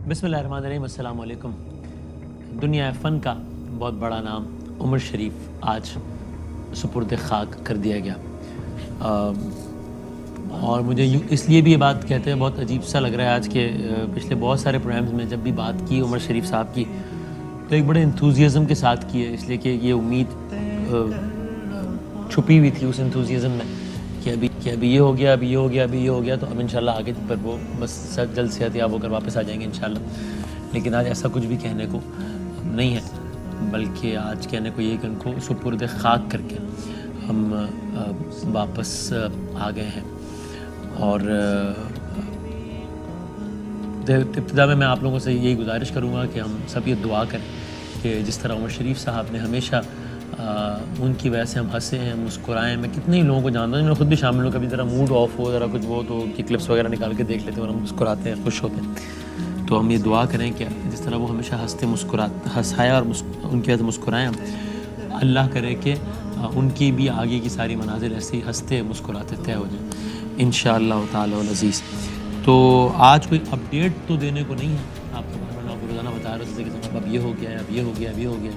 बिस्मिल्लाहिर्रहमानिर्रहीम, अस्सलाम वालेकुम। दुनिया फ़न का बहुत बड़ा नाम उमर शरीफ आज सुपुर्द खाक कर दिया गया। और मुझे इसलिए भी ये बात कहते हैं बहुत अजीब सा लग रहा है आज के पिछले बहुत सारे प्रोग्राम्स में जब भी बात की उमर शरीफ साहब की तो एक बड़े इंथुजियाज़म के साथ की है, इसलिए कि ये उम्मीद छुपी हुई थी उस इंथुजियाज़म में कि अभी ये हो गया, अभी ये हो गया, अभी ये हो गया, तो अब इंशाल्लाह आगे पर वो बस जल्द से याब होकर वापस आ जाएंगे इंशाल्लाह। लेकिन आज ऐसा कुछ भी कहने को नहीं है, बल्कि आज कहने को ये कि उनको सुपुर्द खाक करके हम वापस आ गए हैं। और इब्तिदा में मैं आप लोगों से यही गुजारिश करूँगा कि हम सब ये दुआ करें कि जिस तरह उमर शरीफ साहब ने हमेशा उनकी वजह से हम हंसे हैं, मुस्कुराएँ। मैं कितने ही लोगों को जानता हूँ, मैं खुद भी शामिल हूँ, कभी ज़रा मूड ऑफ हो, ज़रा कुछ वो तो उनकी क्लिप्स वगैरह निकाल के देख लेते हैं और हम मुस्कुराते हैं, खुश होते हैं। तो हम ये दुआ करें कि जिस तरह वो हमेशा हंसाया और उनकी वजह से मुस्कुराएँ, अल्लाह करे कि उनकी भी आगे की सारी मनाजिल ऐसे ही हंसते मुस्कुराते तय हो जाए इंशाअल्लाह ताला अज़ीज़। तो आज कोई अपडेट तो देने को नहीं है, आपको रोज़ाना बता रहे थे कि अब ये हो गया, अब ये हो गया, अब ये हो गया।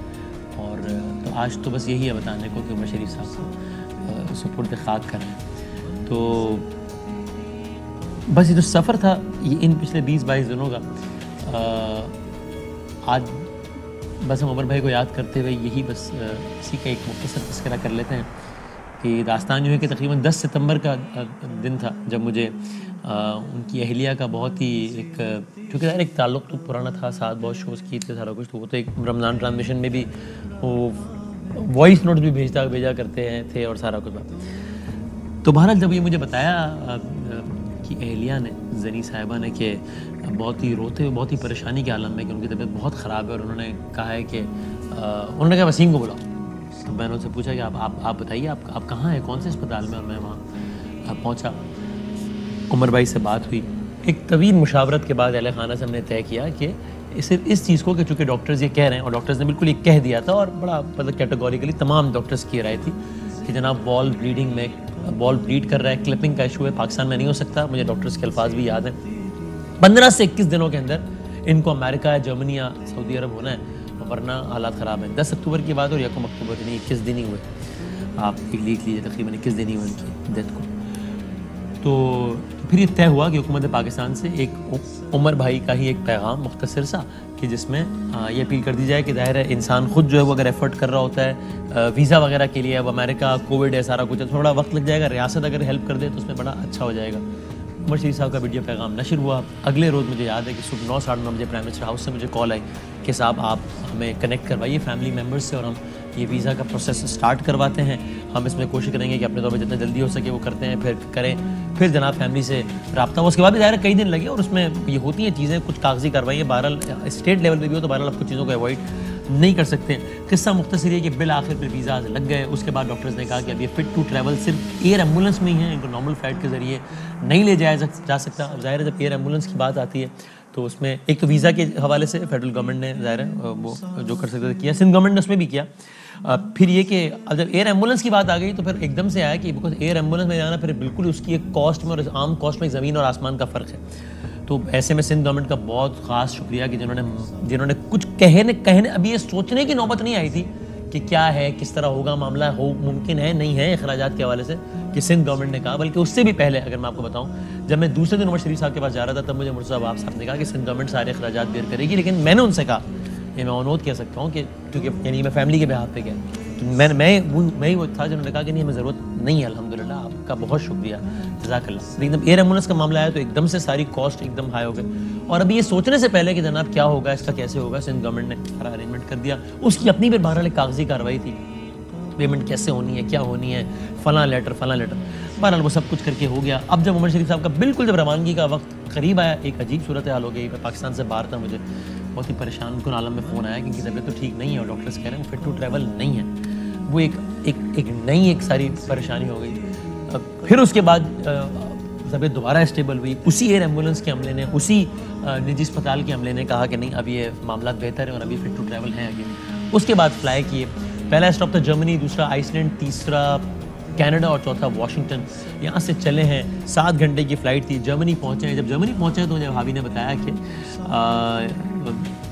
और तो आज तो बस यही है बताने को कि उमर शरीफ साहब को सुपुर्द खाक कर रहे हैं। तो बस ये जो सफ़र था ये इन पिछले 20-22 दिनों का, आज बस हम उमर भाई को याद करते हुए यही बस इसी का एक मुख्तसर तज़किरा कर लेते हैं कि दास्तान जो है कि तकरीबन 10 सितंबर का दिन था जब मुझे उनकी अहलिया का बहुत ही एक, क्योंकि यार एक ताल्लुक़ तो पुराना था, साथ बहुत शोज़ की थे, सारा कुछ, तो वो तो एक रमज़ान ट्रांसमिशन में भी वो वॉइस नोट भी भेजा करते हैं थे और सारा कुछ। तो बहरहाल जब ये मुझे बताया कि अहलिया ने, ज़नी साहिबा ने, कि बहुत ही रोते हुए, बहुत ही परेशानी के आलम में कि उनकी तबीयत बहुत ख़राब है और उन्होंने कहा है कि उन्होंने कहा वसीम को बुलाओ। तो मैंने उनसे पूछा कि आप बताइए आप कहाँ हैं, कौन से अस्पताल में, और मैं वहाँ पहुँचा। उमर भाई से बात हुई, एक तवील मुशावरत के बाद अहले खाना से हमने तय किया कि सिर्फ इस चीज़ को कि चूँकि डॉक्टर्स ये कह रहे हैं, और डॉक्टर्स ने बिल्कुल ये कह दिया था और बड़ा मतलब कैटेगोरिकली तमाम डॉक्टर्स की राय थी कि जनाब बॉल ब्लीड कर रहा है, क्लिपिंग का इशू है, पाकिस्तान में नहीं हो सकता। मुझे डॉक्टर्स के अल्फाज भी याद हैं। 15 से 21 दिनों के अंदर इनको अमेरिका, जर्मनी या सऊदी अरब होना है, वरना हालात ख़राब हैं। 10 अक्टूबर की बात और 1 अक्टूबर की नहीं, 21 दिन ही हुए, आप लिख लीजिए, तकरीबन 21 दिन ही हुए उनकी डेथ को। तो फिर ये तय हुआ कि हुकूमत पाकिस्तान से एक उमर भाई का ही एक पैगाम मुख्तसर सा कि जिसमें ये अपील कर दी जाए कि ज़ाहिर है इंसान खुद जो है वो अगर एफर्ट कर रहा होता है वीज़ा वगैरह के लिए, अब अमेरिका कोविड है, सारा कुछ है, थोड़ा वक्त लग जाएगा, रियासत अगर हेल्प कर दे तो उसमें बड़ा अच्छा हो जाएगा। उमर शरीफ साहब का वीडियो पैगाम नशर हुआ। अगले रोज़ मुझे याद है कि सुबह 9-9:30 बजे प्राइम मिनिस्टर हाउस से मुझे कॉल आई कि साहब आप हमें कनेक्ट करवाइए फैमिली मेम्बर्स से और हम ये वीज़ा का प्रोसेस स्टार्ट करवाते हैं। हम इसमें कोशिश करेंगे कि अपने तौर पर जितना जल्दी हो सके वो करते हैं, फिर जनाब फैमिली से रब्ता हुआ। उसके बाद भी ज़ाहिर कई दिन लगे और उसमें ये होती हैं चीज़ें, कुछ कागजी कार्रवाई, बहरहाल स्टेट लेवल पर भी हो तो बहरहाल आप कुछ चीज़ों को अवॉइड नहीं कर सकते। किस्सा मुख्तसर है कि बिल आखिर पर वीज़ा लग गए। उसके बाद डॉक्टर्स ने कहा कि अब ये फ़िट टू ट्रैवल सिर्फ एयर एम्बुलेंस में ही है, इनको नॉर्मल फ़्लाइट के ज़रिए नहीं ले जाया जा सकता। अब ज़ाहिर है जब एयर एम्बुलेंस की बात आती है तो उसमें एक तो वीज़ा के हवाले से फेडरल गवर्नमेंट ने ज़ाहिर है वो जो कर सकते थे किया, सिंध गवर्नमेंट ने उसमें भी किया। फिर ये कि अब जब एयर एम्बुलेंस की बात आ गई तो फिर एकदम से आया कि बिकॉज एयर एम्बुलेंस में जाना फिर बिल्कुल उसकी एक कॉस्ट में और आम कॉस्ट में ज़मीन और आसमान का फ़र्क है। तो ऐसे में सिंध गवर्नमेंट का बहुत ख़ास शुक्रिया कि जिन्होंने कुछ कहने अभी ये सोचने की नौबत नहीं आई थी कि क्या है, किस तरह होगा मामला, मुमकिन है नहीं है अखराजात के हवाले से, कि सिंध गवर्नमेंट ने कहा। बल्कि उससे भी पहले अगर मैं आपको बताऊं, जब मैं दूसरे दिन उमर शरीफ साहब के पास जा रहा था तब मुझे मुर्तज़ा अब्बास साहब ने कहा कि सिंध गवर्नमेंट सारे अखराजात बेयर करेगी। लेकिन मैंने उनसे कहा, ये मैं अनुरोध कह सकता हूँ कि क्योंकि यानी मैं फैमिली के बिहाफ पे गया, तो मैं ही वो था जिन्होंने कहा कि नहीं हमें ज़रूरत नहीं है, अल्हम्दुलिल्लाह आपका बहुत शुक्रिया, जज़ाकल्लाह। लेकिन जब एयर एम्बुलेंस का मामला आया तो एकदम से सारी कॉस्ट एकदम हाई हो गई। और अभी ये सोचने से पहले कि जनाब क्या होगा, इसका कैसे होगा, सिंध गवर्नमेंट ने सारा अरेंजमेंट कर दिया। उसकी अपनी भी बहरहाल एक कागजी कार्रवाई थी, पेमेंट कैसे होनी है, क्या होनी है, फ़लाँ लेटर। बहरहाल वो सब कुछ करके हो गया। अब जब उमर शरीफ साहब का बिल्कुल जब रवानगी का वक्त करीब आया, एक अजीब सूरत हाल हो गई। मैं पाकिस्तान से बाहर था, मुझे बहुत ही परेशान कुन आलम में फ़ोन आया कि इनकी तबीयत तो ठीक नहीं है और डॉक्टर्स कह रहे हैं फिट टू ट्रैवल नहीं है। वो एक नई एक सारी परेशानी हो गई। फिर उसके बाद तबीयत दोबारा स्टेबल हुई। उसी एयर एम्बुलेंस के अमले ने, उसी निजी अस्पताल के अमले ने कहा कि नहीं अब ये मामला बेहतर है और अभी फिट टू ट्रैवल हैं आगे। उसके बाद फ्लाई किए, पहला स्टॉप था जर्मनी, दूसरा आइसलैंड, तीसरा कनाडा और चौथा वाशिंगटन। यहाँ से चले हैं, 7 घंटे की फ़्लाइट थी, जर्मनी पहुँचे हैं। जब जर्मनी पहुँचे तो मुझे भाभी ने बताया कि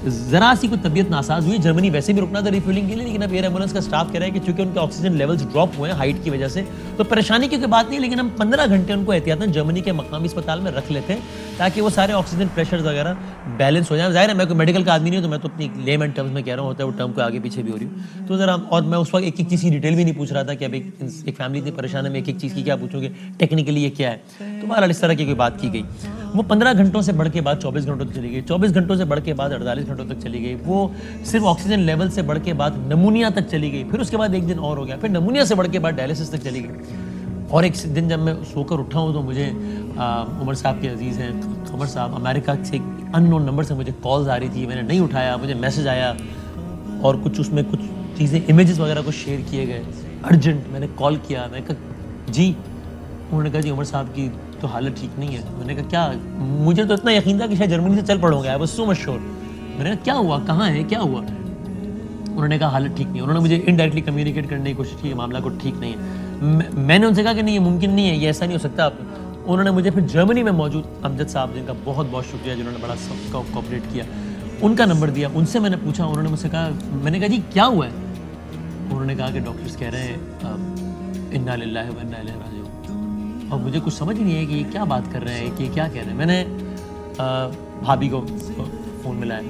ज़रा सी कोई तबीयत नासाज हुई। जर्मनी वैसे भी रुकना था रिफ्यूलिंग के लिए, लेकिन अब एयर एम्बुलेंस का स्टाफ कह रहा है कि चूंकि उनके ऑक्सीजन लेवल्स ड्रॉप हुए हैं हाइट की वजह से, तो परेशानी की कोई बात नहीं, लेकिन हम 15 घंटे उनको एहतियातन जर्मनी के मकामी अस्पताल में रख लेते हैं ताकि वो सारे ऑक्सीजन प्रेशर वगैरह बैलेंस हो जाए। ज़ाहिर है मैं कोई मेडिकल का आदमी नहीं हूँ, तो मैं तो अपनी लेमैन टर्म्स में कह रहा हूँ, होता है वो टर्म को आगे पीछे भी हो रही हूँ। तो ज़रा, और मैं उस वक्त एक चीज़ की डिटेल भी नहीं पूछ रहा था कि अब एक फैमिली इतनी परेशान है, मैं एक चीज़ की क्या पूछूंगे, टेक्निकली ये क्या है। तो बहरहाल इस तरह की कोई बात की गई। वो 15 घंटों से बढ़ के बाद 24 घंटों तक चली गई, 24 घंटों से बढ़ के बाद 48 घंटों तक चली गई। वो सिर्फ ऑक्सीजन लेवल से बढ़ के बाद नमूनिया तक चली गई, फिर उसके बाद एक दिन और हो गया, फिर नमूनिया से बढ़ के बाद डायलिसिस तक चली गई। और एक दिन जब मैं सोकर उठा हूँ तो मुझे उमर साहब के अजीज़ हैं कमर साहब, अमेरिका से एक अननोन नंबर से मुझे कॉल्स आ रही थी, मैंने नहीं उठाया, मुझे मैसेज आया और कुछ उसमें कुछ चीज़ें इमेजेस वगैरह कुछ शेयर किए गए अर्जेंट। मैंने कॉल किया, मैंने कहा जी, उन्होंने कहा जी उमर साहब की तो हालत ठीक नहीं है। मैंने कहा क्या? मुझे तो इतना यकीन था कि शायद जर्मनी से चल पड़ोगे, I was so much sure. मैंने कहा क्या हुआ, कहाँ है, क्या हुआ? उन्होंने कहा हालत ठीक नहीं है। उन्होंने मुझे इनडायरेक्टली कम्युनिकेट करने की कोशिश की, मामला को ठीक नहीं है। मैंने उनसे कहा कि नहीं, ये मुमकिन नहीं है, ये ऐसा नहीं हो सकता। उन्होंने मुझे फिर जर्मनी में मौजूद अमजद साहब, जिनका बहुत बहुत शुक्रिया, जिन्होंने बड़ा कोऑपरेट किया, उनका नंबर दिया। उनसे मैंने पूछा, उन्होंने मुझसे कहा, मैंने कहा जी क्या हुआ है? उन्होंने कहा कि डॉक्टर्स कह रहे हैं इन्ना लिल्लाहि व इन्ना इलैहि राजिऊन। और मुझे कुछ समझ नहीं है कि ये क्या बात कर रहे हैं, कि ये क्या कह रहे हैं। मैंने भाभी को फ़ोन मिलाया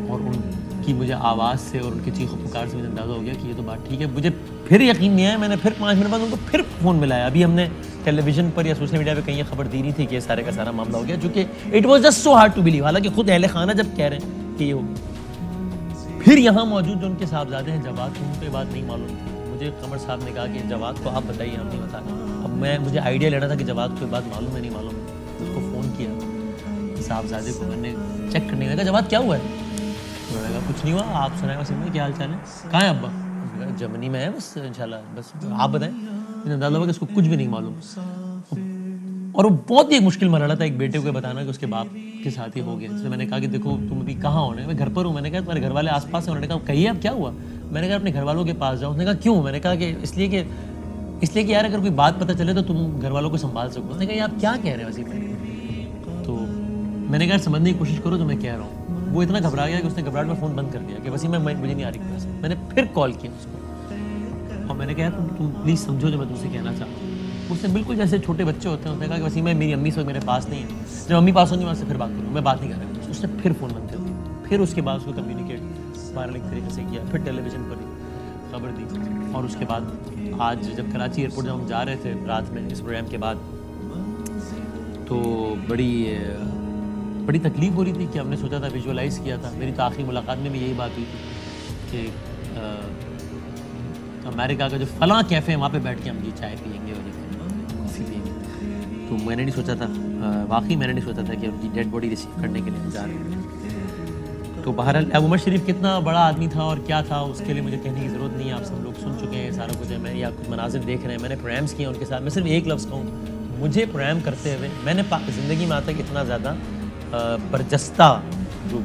और उनकी मुझे आवाज़ से और उनकी चीख पुकार से मुझे अंदाज़ा हो गया कि ये तो बात ठीक है। मुझे फिर यकीन नहीं आया, मैंने फिर 5 मिनट बाद उनको फिर फ़ोन मिलाया। अभी हमने टेलीविज़न पर या सोशल मीडिया पे कहीं ये खबर दी नहीं थी कि ये सारे का सारा मामला हो गया, चूँकि it was just so hard to believe. हालांकि खुद अहले खाना जब कह रहे हैं कि ये हो गया। फिर यहाँ मौजूद जो उनके साहबजादे हैं जवाद, उनको बात नहीं मालूम थी। मुझे कमर साहब ने कहा कि जवाद को आप बताइए, हम नहीं बता रहे। अब मुझे आइडिया लेना था कि जवाद को बात मालूम है नहीं मालूम है। उसको फ़ोन किया साहबजादे को, मैंने चेक करने लगा जवाद क्या हुआ है। उन्होंने कहा कुछ नहीं हुआ, आप सुनाए वसीम में क्या हाल चाल है, कहाँ है अब्बा? जर्मनी में है बस इंशाल्लाह, बस आप बताएं। मैंने अंदाज़ा हुआ कि उसको कुछ भी नहीं मालूम। और वो बहुत ही एक मुश्किल मरहला था एक बेटे को बताना कि उसके बाप के साथ ही हो गया। जैसे मैंने कहा कि देखो तुम अभी कहाँ हो? मैं घर पर हूँ। मैंने कहा तुम्हारे घर वाले आसपास हैं? उन्होंने कहा कहिए अब क्या हुआ? मैंने कहा अपने घर वालों के पास जाओ। उसने कहा क्यों? मैंने कहा कि इसलिए कि यार अगर कोई बात पता चले तो तुम घर वालों को संभाल सको। उसने कहा आप क्या कह रहे हैं वसीम भाई? तो मैंने कहा समझने की कोशिश करो जो मैं कह रहा हूँ। वो इतना घबरा गया कि उसने घबराहट में फ़ोन बंद कर दिया कि वसीम मुझे नहीं आ रही क्लास। मैंने फिर कॉल किया उसको और मैंने कहा तुम प्लीज़ समझो जो मैं तुमसे कहना चाहता हूँ। उसने बिल्कुल जैसे छोटे बच्चे होते हैं, उसने कहा कि वसीम मेरी अम्मी से मेरे पास नहीं है, जब अम्मी पास होंगी मैं उससे फिर बात करूँ, मैं बात नहीं कर रहा। उसने फिर फ़ोन बंद कर दिया। फिर उसके बाद उसको कम्युनिकेट वायरल तरीके से किया, फिर टेलीविज़न पर ही खबर दी। और उसके बाद आज जब कराची एयरपोर्ट जब हम जा रहे थे रात में इस प्रोग्राम के बाद, तो बड़ी तकलीफ़ हो रही थी कि हमने सोचा था, विजुअलाइज़ किया था। मेरी तो आखिरी मुलाकात में भी यही बात हुई थी कि अमेरिका का जो फलां कैफ़े है वहाँ पे बैठ के हम जी चाय पियेंगे और कॉफ़ी पियेंगे। तो मैंने नहीं सोचा था, वाकई मैंने नहीं सोचा था कि उनकी डेड बॉडी रिसीव करने के लिए हम जा रहे हैं। तो बहरहाल उमर शरीफ कितना बड़ा आदमी था और क्या था, उसके लिए मुझे कहने की ज़रूरत नहीं है। आप सब लोग सुन चुके हैं सारा कुछ है। मैं या कुछ मनाजिर देख रहे हैं, मैंने प्रोग्राम्स किए उनके साथ। मैं सिर्फ एक लफ्ज़ कहूँ, मुझे प्रोग्राम करते हुए मैंने ज़िंदगी में आज तक इतना ज़्यादा बरजस्ता जो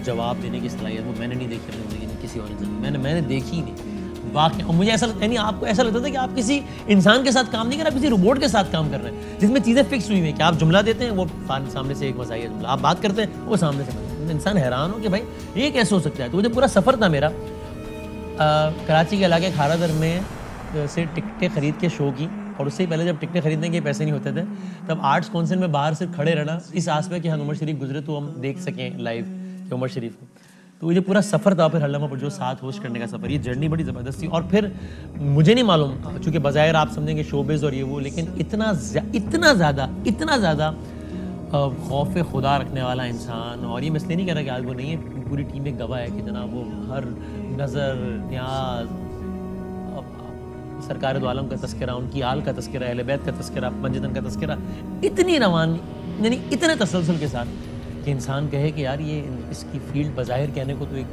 जवाब देने की सलाहियत वो मैंने नहीं देखी ज़िंदगी में किसी और इंसान। मैंने देखी ही नहीं वाकई। और मुझे ऐसा यानी आपको ऐसा लगता था कि आप किसी इंसान के साथ काम नहीं कर रहे, आप किसी रोबोट के साथ काम कर रहे हैं जिसमें चीज़ें फिक्स हुई हैं कि आप जुमला देते हैं, वो सामने से एक मज़ाहिया जुमला, आप बात करते हैं, वो सामने से। इंसान हैरान हो कि भाई ये कैसे हो सकता है। तो मुझे पूरा सफ़र था मेरा कराची के इलाके खारादर में से टिकटें ख़रीद के शो की। और उससे पहले जब टिकटें खरीदने के पैसे नहीं होते थे तब आर्ट्स काउंसिल में बाहर सिर्फ खड़े रहना इस आस में कि हाँ उमर शरीफ गुजरे तो हम देख सकें लाइव कि उमर शरीफ को। तो ये पूरा सफ़र था। फिर हल्लमा पर जो साथ होस्ट करने का सफ़र, ये जर्नी बड़ी ज़बरदस्त थी। और फिर मुझे नहीं मालूम, चूँकि बज़ाहिर आप समझेंगे शोबिज़ और ये वो, लेकिन इतना ज़्यादा खौफ खुदा रखने वाला इंसान। और ये मैं इसलिए नहीं कह रहा कि आज वो नहीं है, पूरी टीम एक गवाह है कि जनाब वो हर नज़र न्याज, सरकार दो आलम का तस्करा, उनकी आल का तस्करा, अहले बैत का तस्करा, पंजतन का तस्करा, इतनी रवानी यानी इतने तसलसल के साथ कि इंसान कहे कि यार ये इसकी फील्ड बज़ाहिर कहने को तो एक,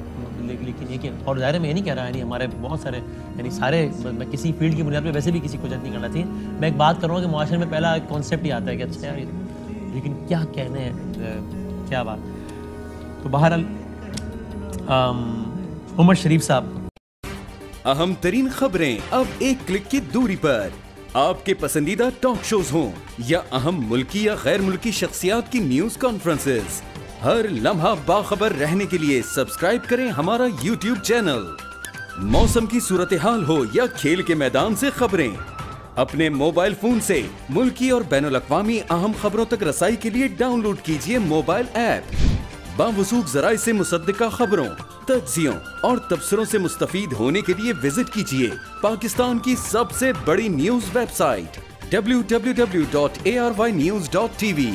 लेकिन ये कि, और ज़ाहिर मैं ये नहीं कह रहा, यानी हमारे बहुत सारे यानी सारे, मैं किसी फील्ड की बुनियाद पे वैसे भी किसी को जज नहीं करना चाहिए। मैं एक बात कर रहा हूँ कि मुआशरे में पहला कॉन्सेप्ट ही आता है कि अच्छा यार, लेकिन क्या कहने हैं, क्या बात। तो बहरहाल उमर शरीफ साहब अहम तरीन खबरें अब एक क्लिक की दूरी पर। आपके पसंदीदा टॉक शोज हों या अहम मुल्की या गैर मुल्की शख्सियात की न्यूज कॉन्फ्रेंसेस, हर लम्हा बाखबर रहने के लिए सब्सक्राइब करें हमारा YouTube चैनल। मौसम की सूरत हाल हो या खेल के मैदान से खबरें, अपने मोबाइल फोन से मुल्की और बैनुल अक़वामी अहम खबरों तक रसाई के लिए डाउनलोड कीजिए मोबाइल ऐप। बावसूख ज़राए से मुसद्दिका खबरों, तज्ज़ियों और तबसरों से मुस्तफीद होने के लिए विजिट कीजिए पाकिस्तान की सबसे बड़ी न्यूज वेबसाइट www.arYnews.tv।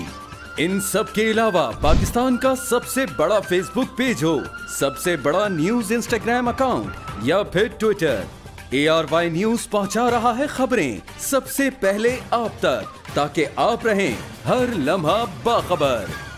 इन सब के अलावा पाकिस्तान का सबसे बड़ा फेसबुक पेज हो, सबसे बड़ा न्यूज इंस्टाग्राम अकाउंट या फिर ट्विटर, ARY न्यूज पहुंचा रहा है खबरें सबसे पहले आप तक, ताकि आप रहें हर लम्हा बाखबर।